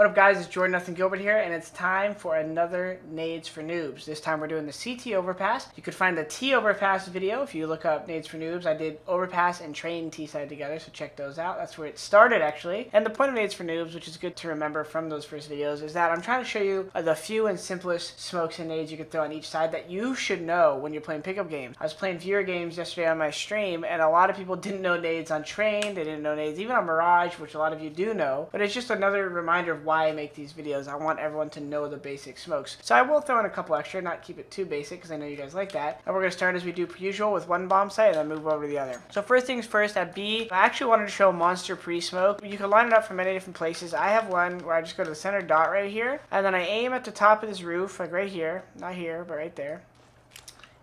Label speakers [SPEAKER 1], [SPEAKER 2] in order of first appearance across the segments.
[SPEAKER 1] What up guys, it's Jordan Nothing Gilbert here, and it's time for another Nades for Noobs. This time we're doing the CT Overpass. You could find the T Overpass video if you look up Nades for Noobs. I did Overpass and Train T-side together, so check those out. That's where it started actually. And the point of Nades for Noobs, which is good to remember from those first videos, is that I'm trying to show you the few and simplest smokes and nades you can throw on each side that you should know when you're playing pickup games. I was playing viewer games yesterday on my stream, and a lot of people didn't know nades on Train, they didn't know nades even on Mirage, which a lot of you do know, but it's just another reminder of why I make these videos. I want everyone to know the basic smokes. So I will throw in a couple extra, not keep it too basic because I know you guys like that. And we're going to start as we do per usual with one bomb site and then move over to the other. So first things first, at B, I actually wanted to show monster pre-smoke. You can line it up from many different places. I have one where I just go to the center dot right here, and then I aim at the top of this roof, like right here, not here, but right there.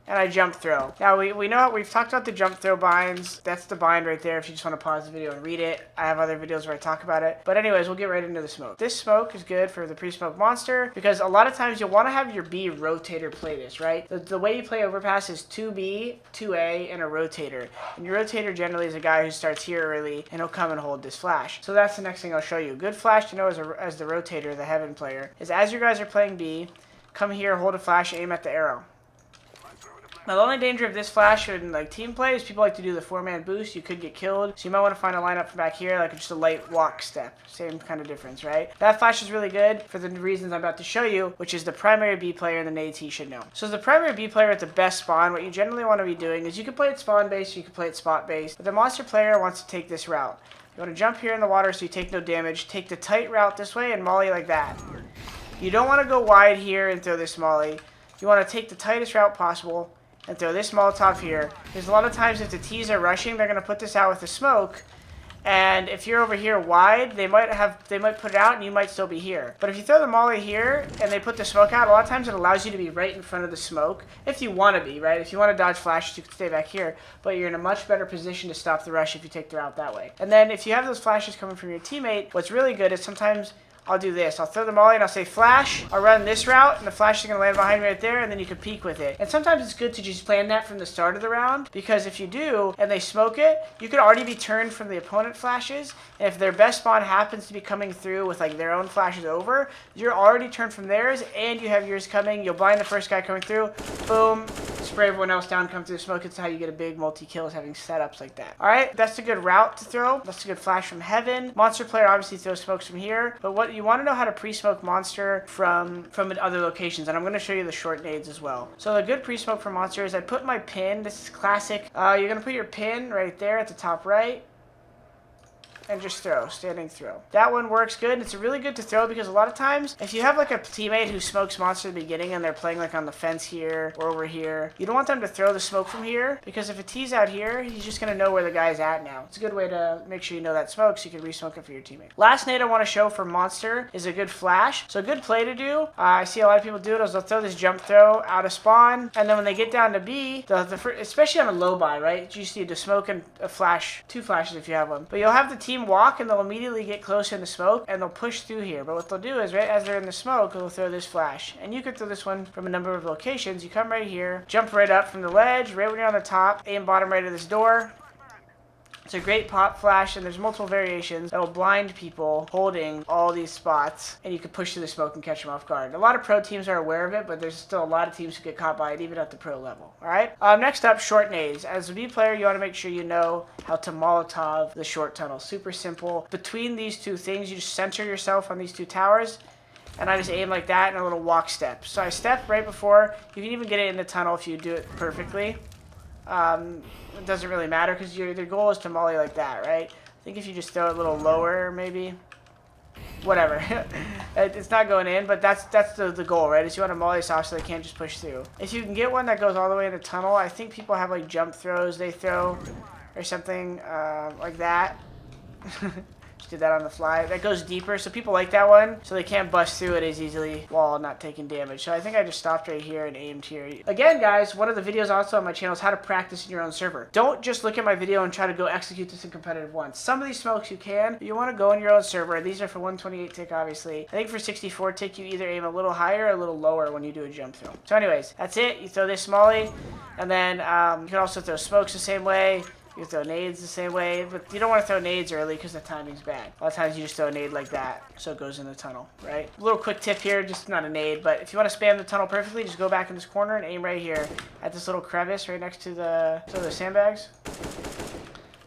[SPEAKER 1] And I jump throw. Now, we know, we've talked about the jump throw binds. That's the bind right there if you just want to pause the video and read it. I have other videos where I talk about it. But anyways, we'll get right into the smoke. This smoke is good for the pre-smoke monster because a lot of times you'll want to have your B rotator play this, right? The way you play Overpass is 2B, 2A, and a rotator. And your rotator generally is a guy who starts here early and he'll come and hold this flash. So that's the next thing I'll show you. Good flash to know as the rotator, the heaven player, is as you guys are playing B, come here, hold a flash, aim at the arrow. Now, the only danger of this flash in like team play is people like to do the 4-man boost. You could get killed. So you might want to find a lineup from back here, like just a light walk step. Same kind of difference, right? That flash is really good for the reasons I'm about to show you, which is the primary B player and the nades he should know. So the primary B player at the best spawn, what you generally want to be doing is you can play it spawn based, you can play it spot based. But the monster player wants to take this route. You want to jump here in the water so you take no damage. Take the tight route this way and molly like that. You don't want to go wide here and throw this molly. You want to take the tightest route possible and throw this Molotov here. Because a lot of times if the T's are rushing, they're going to put this out with the smoke. And if you're over here wide, they might put it out and you might still be here. But if you throw the molly here and they put the smoke out, a lot of times it allows you to be right in front of the smoke. If you want to be, right? If you want to dodge flashes, you can stay back here. But you're in a much better position to stop the rush if you take the route that way. And then if you have those flashes coming from your teammate, what's really good is sometimes I'll do this. I'll throw the molly and I'll say flash. I'll run this route and the flash is going to land behind me right there and then you can peek with it. And sometimes it's good to just plan that from the start of the round because if you do and they smoke it, you could already be turned from the opponent flashes. And if their best spawn happens to be coming through with like their own flashes over, you're already turned from theirs and you have yours coming. You'll blind the first guy coming through. Boom. Spray everyone else down, come through the smoke. It's how you get a big multi-kills having setups like that. Alright, that's a good route to throw. That's a good flash from heaven. Monster player obviously throws smokes from here. But what you want to know how to pre-smoke monster from other locations. And I'm going to show you the short nades as well. So the good pre-smoke for monster is I put my pin. This is classic. You're going to put your pin right there at the top right. And just throw, standing throw. That one works good. It's really good to throw because a lot of times, if you have like a teammate who smokes monster at the beginning and they're playing like on the fence here or over here, you don't want them to throw the smoke from here because if a T's out here, he's just going to know where the guy's at now. It's a good way to make sure you know that smoke so you can re-smoke it for your teammate. Last nade I want to show for monster is a good flash. So a good play to do, I see a lot of people do it, is they'll throw this jump throw out of spawn, and then when they get down to B, especially on a low buy, right? You see the smoke and a flash, 2 flashes if you have one. But you'll have the team walk and they'll immediately get close in the smoke and they'll push through here. But what they'll do is right as they're in the smoke, they'll throw this flash. And you could throw this one from a number of locations. You come right here, jump right up from the ledge, right when you're on the top, aim bottom right of this door. It's a great pop flash, and there's multiple variations that will blind people holding all these spots, and you can push through the smoke and catch them off guard. A lot of pro teams are aware of it, but there's still a lot of teams who get caught by it, even at the pro level. All right. Next up, short nades. As a B player, you want to make sure you know how to Molotov the short tunnel. Super simple. Between these two things, you just center yourself on these 2 towers. And I just aim like that in a little walk step. So I step right before. You can even get it in the tunnel if you do it perfectly. It doesn't really matter because the goal is to molly like that, right? I think if you just throw it a little lower, maybe. Whatever. It's not going in, but that's the goal, right? Is you want to molly this off so they can't just push through. If you can get one that goes all the way in the tunnel, I think people have like jump throws they throw or something like that. Just did that on the fly. That goes deeper, so people like that one, so they can't bust through it as easily while not taking damage. So I think I just stopped right here and aimed here. Again, guys, one of the videos also on my channel is how to practice in your own server. Don't just look at my video and try to go execute this in competitive once. Some of these smokes you can, but you want to go in your own server. These are for 128 tick, obviously. I think for 64 tick, you either aim a little higher or a little lower when you do a jump throw. So anyways, that's it. You throw this molly, and then you can also throw smokes the same way. You can throw nades the same way, but you don't want to throw nades early because the timing's bad. A lot of times you just throw a nade like that, so it goes in the tunnel, right? A little quick tip here, just not a nade, but if you want to spam the tunnel perfectly, just go back in this corner and aim right here at this little crevice right next to the sandbags.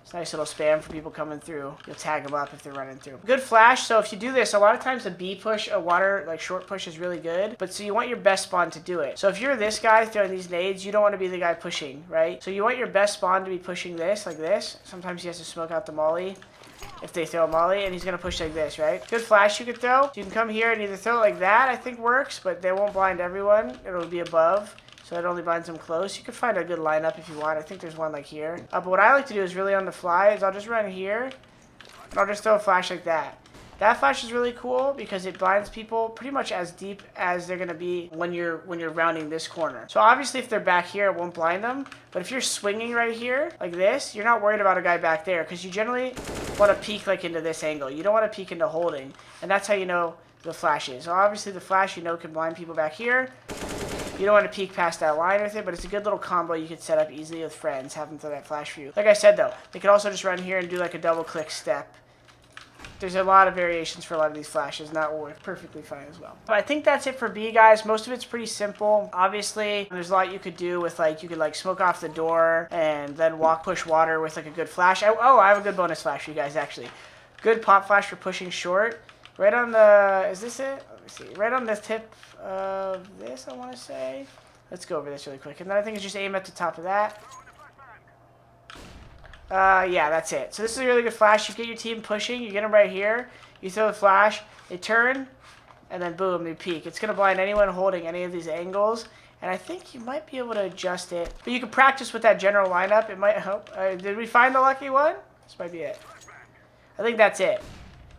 [SPEAKER 1] It's a nice little spam for people coming through. You'll tag them up if they're running through. Good flash. So if you do this, a lot of times a B push, a water, like short push is really good. But so you want your best spawn to do it. So if you're this guy throwing these nades, you don't want to be the guy pushing, right? So you want your best spawn to be pushing this, like this. Sometimes he has to smoke out the molly if they throw a molly, and he's going to push like this, right? Good flash you could throw. So you can come here and either throw it like that, I think works, but they won't blind everyone. It'll be above. So it only binds them close. You could find a good lineup if you want. I think there's one like here. But what I like to do is really on the fly is I'll just run here and I'll just throw a flash like that. That flash is really cool because it blinds people pretty much as deep as they're gonna be when you're rounding this corner. So obviously if they're back here, it won't blind them. But if you're swinging right here like this, you're not worried about a guy back there because you generally want to peek like into this angle. You don't want to peek into holding, and that's how you know the flash is. So obviously the flash you know can blind people back here. You don't want to peek past that line with it, but it's a good little combo you could set up easily with friends, have them throw that flash for you. Like I said, though, they could also just run here and do like a double-click step. There's a lot of variations for a lot of these flashes, and that will work perfectly fine as well. But I think that's it for B, guys. Most of it's pretty simple. Obviously, there's a lot you could do with, like, you could, like, smoke off the door and then push water with, like, a good flash. I have a good bonus flash for you guys, actually. Good pop flash for pushing short. Right on the... Is this it? Let me see. Right on the tip of this, I want to say. Let's go over this really quick. And then I think it's just aim at the top of that. Yeah, that's it. So this is a really good flash. You get your team pushing. You get them right here. You throw the flash. They turn. And then boom, they peek. It's going to blind anyone holding any of these angles. And I think you might be able to adjust it. But you can practice with that general lineup. It might help. Did we find the lucky one? This might be it. I think that's it.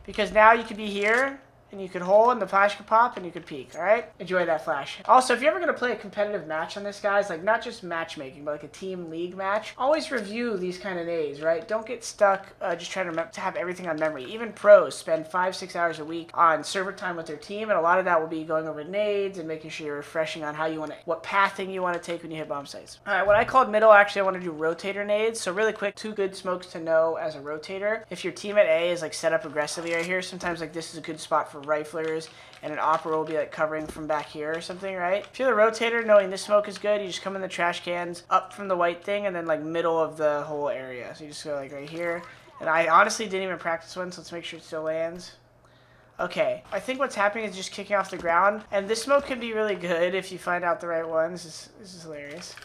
[SPEAKER 1] Because now you could be here, and you could hold, and the flash could pop, and you could peek, alright? Enjoy that flash. Also, if you're ever going to play a competitive match on this, guys, like not just matchmaking, but like a team league match, always review these kind of nades, right? Don't get stuck just trying to have everything on memory. Even pros spend 5-6 hours a week on server time with their team, and a lot of that will be going over nades and making sure you're refreshing on how you want to, what pathing you want to take when you hit bomb sites. Alright, what I called middle, actually I want to do rotator nades. So really quick, 2 good smokes to know as a rotator. If your team at A is like set up aggressively right here, sometimes like this is a good spot for riflers, and an opera will be like covering from back here or something, right? If you're the rotator, knowing this smoke is good, you just come in the trash cans up from the white thing and then like middle of the whole area. So you just go like right here. And I honestly didn't even practice one, so let's make sure it still lands. Okay, I think what's happening is just kicking off the ground, and this smoke can be really good if you find out the right one. This is hilarious.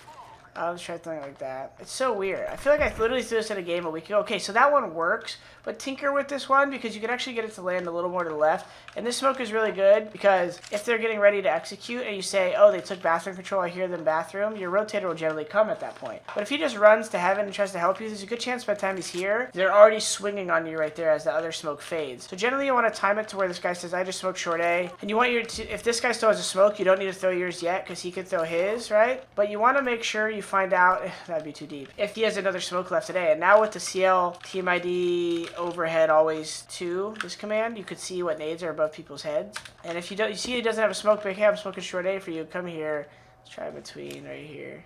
[SPEAKER 1] Let's try something like that. It's so weird. I feel like I literally threw this in a game a week ago. Okay, so that one works, but tinker with this one because you can actually get it to land a little more to the left. And this smoke is really good because if they're getting ready to execute and you say, oh, they took bathroom control, I hear them bathroom, your rotator will generally come at that point. But if he just runs to heaven and tries to help you, there's a good chance by the time he's here, they're already swinging on you right there as the other smoke fades. So generally you want to time it to where this guy says, I just smoked short A. And you want if this guy still has a smoke, you don't need to throw yours yet because he could throw his, right? But you want to make sure you find out, that'd be too deep, if he has another smoke left today. And now with the CL team ID overhead always 2, this command, you could see what nades are above people's heads. And if you don't, you see he doesn't have a smoke, but hey, I'm smoking short A for you, come here. Let's try between right here.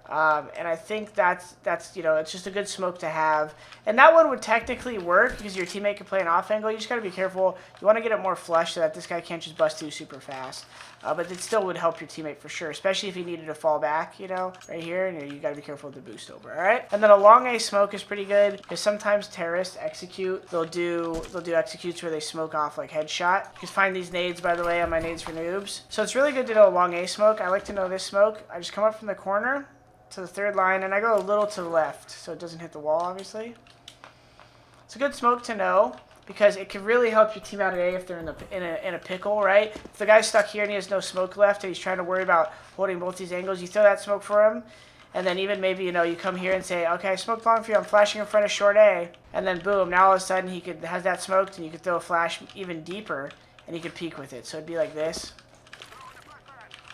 [SPEAKER 1] And I think that's you know, it's just a good smoke to have. And that one would technically work because your teammate can play an off angle. You just got to be careful. You want to get it more flush so that this guy can't just bust through super fast. But it still would help your teammate for sure, especially if he needed to fall back, you know, right here. And you got to be careful with the boost over, all right? And then a long A smoke is pretty good because sometimes terrorists execute. They'll do executes where they smoke off like headshot. You can find these nades, by the way, on my Nades for Noobs. So it's really good to know a long A smoke. I like to know this smoke. I just come up from the corner to the third line, and I go a little to the left so it doesn't hit the wall, obviously. It's a good smoke to know because it can really help your team out at A if they're in a pickle, right? If the guy's stuck here and he has no smoke left and he's trying to worry about holding both these angles, you throw that smoke for him, and then even maybe, you know, you come here and say, okay, I smoked long for you, I'm flashing in front of short A, and then boom, now all of a sudden he has that smoked and you could throw a flash even deeper and he could peek with it. So it'd be like this,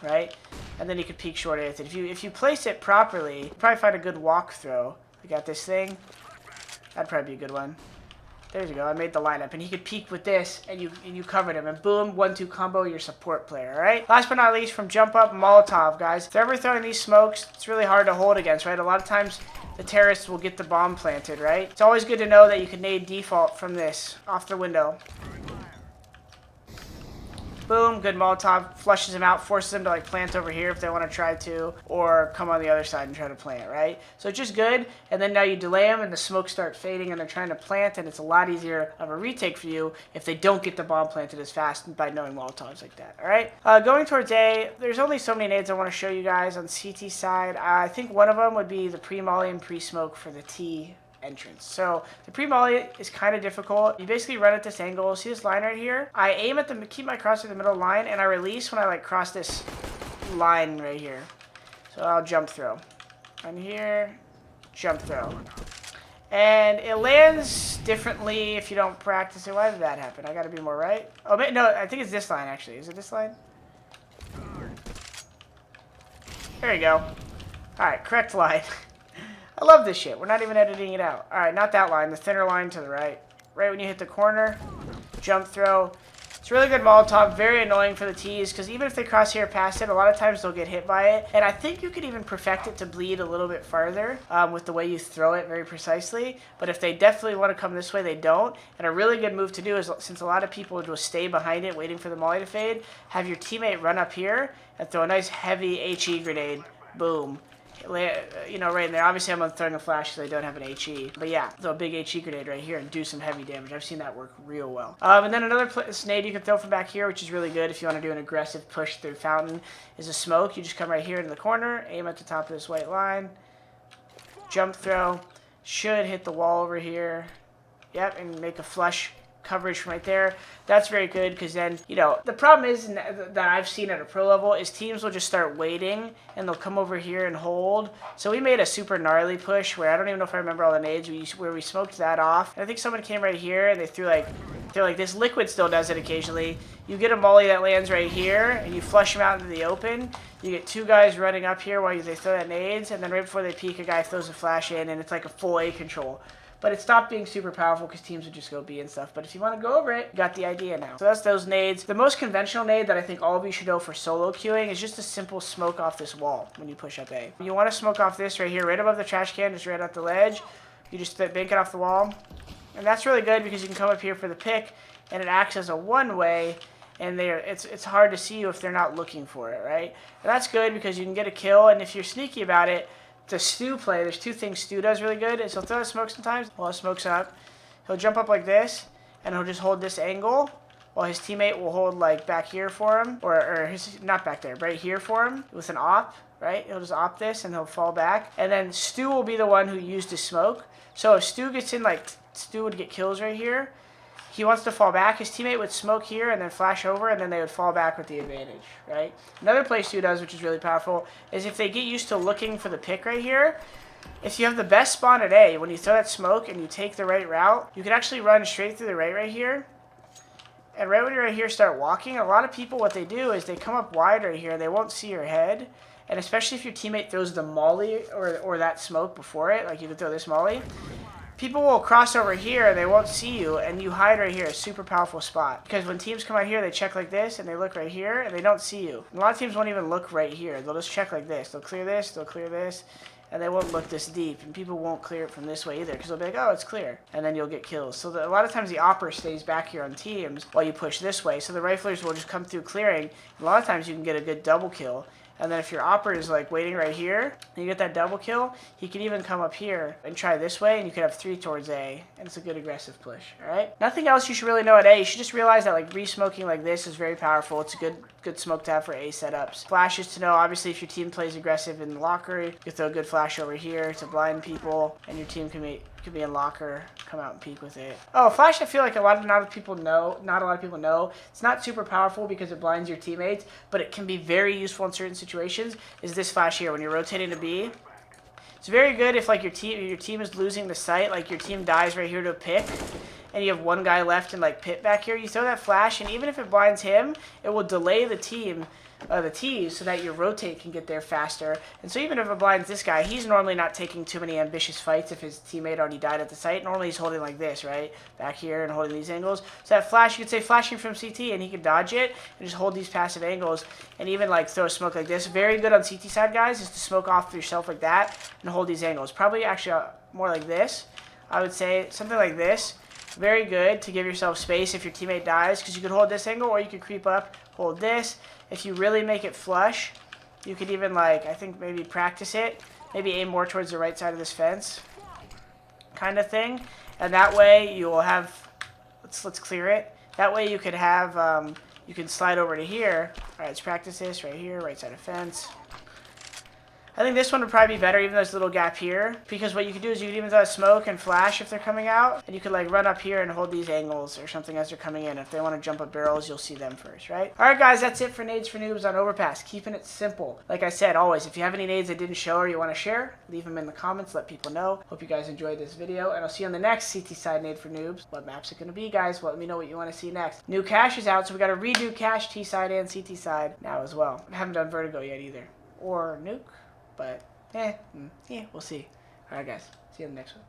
[SPEAKER 1] right? And then you could peek short A with it. If you place it properly, you probably find a good walk throw. We got this thing. That'd probably be a good one. There you go. I made the lineup, and he could peek with this, and you covered him, and boom, 1-2 combo, your support player. All right. Last but not least, from jump up, Molotov, guys. If they're ever throwing these smokes, it's really hard to hold against, right? A lot of times the terrorists will get the bomb planted, right? It's always good to know that you can nade default from this off the window. Boom, good Molotov, flushes them out, forces them to like plant over here if they want to try to, or come on the other side and try to plant, right? So it's just good, and then now you delay them and the smoke starts fading and they're trying to plant, and it's a lot easier of a retake for you if they don't get the bomb planted as fast by knowing Molotovs like that, all right? Going towards A, there's only so many nades I want to show you guys on CT side. I think one of them would be the pre-molly and pre-smoke for the T entrance. So the pre-molly is kind of difficult. You basically run at this angle. See this line right here? I aim at the, keep my crosshair in the middle line, and I release when I like cross this line right here. So I'll jump throw. And here, jump throw. And it lands differently if you don't practice it. Why did that happen? I gotta be more right. Oh, no, I think it's this line actually. Is it this line? There you go. Alright, correct line. I love this shit. We're not even editing it out. Alright, not that line. The thinner line to the right. Right when you hit the corner. Jump throw. It's really good Molotov. Very annoying for the T's, because even if they cross here past it, a lot of times they'll get hit by it. And I think you could even perfect it to bleed a little bit farther with the way you throw it very precisely. But if they definitely want to come this way, they don't. And a really good move to do is, since a lot of people will stay behind it waiting for the molly to fade, have your teammate run up here and throw a nice heavy HE grenade. Boom. You know, right in there. Obviously, I'm throwing a flash because I don't have an HE. But yeah, throw a big HE grenade right here and do some heavy damage. I've seen that work real well. And then another nade you can throw from back here, which is really good if you want to do an aggressive push through fountain, is a smoke. You just come right here into the corner, aim at the top of this white line, jump throw, should hit the wall over here. Yep, and make a flush coverage from right there. That's very good, because then, you know, the problem is that I've seen at a pro level is teams will just start waiting and they'll come over here and hold. So we made a super gnarly push where I don't even know if I remember all the nades where we smoked that off. And I think someone came right here and they threw like this. Liquid still does it occasionally. You get a molly that lands right here and you flush them out into the open. You get two guys running up here while they throw that nades, and then right before they peek, a guy throws a flash in, and it's like a full A control. But it stopped being super powerful because teams would just go B and stuff. But if you want to go over it, you got the idea now. So that's those nades. The most conventional nade that I think all of you should know for solo queuing is just a simple smoke off this wall when you push up A. You want to smoke off this right here, right above the trash can, just right at the ledge. You just bank it off the wall. And that's really good because you can come up here for the pick, and it acts as a one-way, and it's hard to see you if they're not looking for it, right? And that's good because you can get a kill, and if you're sneaky about it, to Stu play, there's two things Stu does really good. Is he'll throw the smoke sometimes while the smoke's up. He'll jump up like this, and he'll just hold this angle while his teammate will hold like back here for him, or his, not back there, right here for him with an op, right? He'll just op this and he'll fall back. And then Stu will be the one who used his smoke. So if Stu gets in, like Stu would get kills right here, he wants to fall back, his teammate would smoke here and then flash over, and then they would fall back with the advantage, right? Another play Stu does, which is really powerful, is if they get used to looking for the pick right here, if you have the best spawn at A, when you throw that smoke and you take the right route, you can actually run straight through the right here. And right when you're right here, start walking. A lot of people, what they do is they come up wide right here. They won't see your head. And especially if your teammate throws the molly or that smoke before it, like you could throw this molly, people will cross over here, they won't see you, and you hide right here, a super powerful spot. Because when teams come out here, they check like this, and they look right here, and they don't see you. And a lot of teams won't even look right here. They'll just check like this. They'll clear this, and they won't look this deep. And people won't clear it from this way either, because they'll be like, oh, it's clear. And then you'll get kills. So a lot of times the opper stays back here on teams while you push this way. So the riflers will just come through clearing. A lot of times you can get a good double kill. And then if your opper is like waiting right here, and you get that double kill, he could even come up here and try this way, and you could have 3 towards A, and it's a good aggressive push, alright? Nothing else you should really know at A. You should just realize that like re-smoking like this is very powerful. It's a good smoke to have for A setups. Flashes to know, obviously if your team plays aggressive in the locker, you can throw a good flash over here to blind people, and your team can be in locker, come out and peek with it. Oh, flash, I feel like not a lot of people know. It's not super powerful because it blinds your teammates, but it can be very useful in certain situations. Is this flash here when you're rotating to B? It's very good if like your team is losing the sight, like your team dies right here to a pick, and you have one guy left in like pit back here, you throw that flash, and even if it blinds him, it will delay the tees so that your rotate can get there faster. And so even if it blinds this guy, he's normally not taking too many ambitious fights if his teammate already died at the site. Normally he's holding like this, right? Back here and holding these angles. So that flash, you could say flashing from CT, and he can dodge it and just hold these passive angles and even like throw smoke like this. Very good on CT side, guys, is to smoke off yourself like that and hold these angles. Probably actually more like this. I would say something like this. Very good to give yourself space if your teammate dies, because you could hold this angle or you could creep up, hold this. If you really make it flush, you could even, like, I think maybe practice it. Maybe aim more towards the right side of this fence kind of thing. And that way you will have, let's clear it. That way you could have, you can slide over to here. All right, let's practice this right here, right side of fence. I think this one would probably be better, even though there's a little gap here. Because what you could do is you could even throw smoke and flash if they're coming out. And you could like run up here and hold these angles or something as they're coming in. If they want to jump up barrels, you'll see them first, right? Alright guys, that's it for Nades for Noobs on Overpass. Keeping it simple. Like I said, always, if you have any nades I didn't show or you want to share, leave them in the comments, let people know. Hope you guys enjoyed this video. And I'll see you on the next CT side Nade for Noobs. What map's it going to be, guys? Let me know what you want to see next. New cache is out, so we got to redo cache T side and CT side now as well. I haven't done Vertigo yet either. Or Nuke, but... yeah, we'll see. Alright guys, see you in the next one.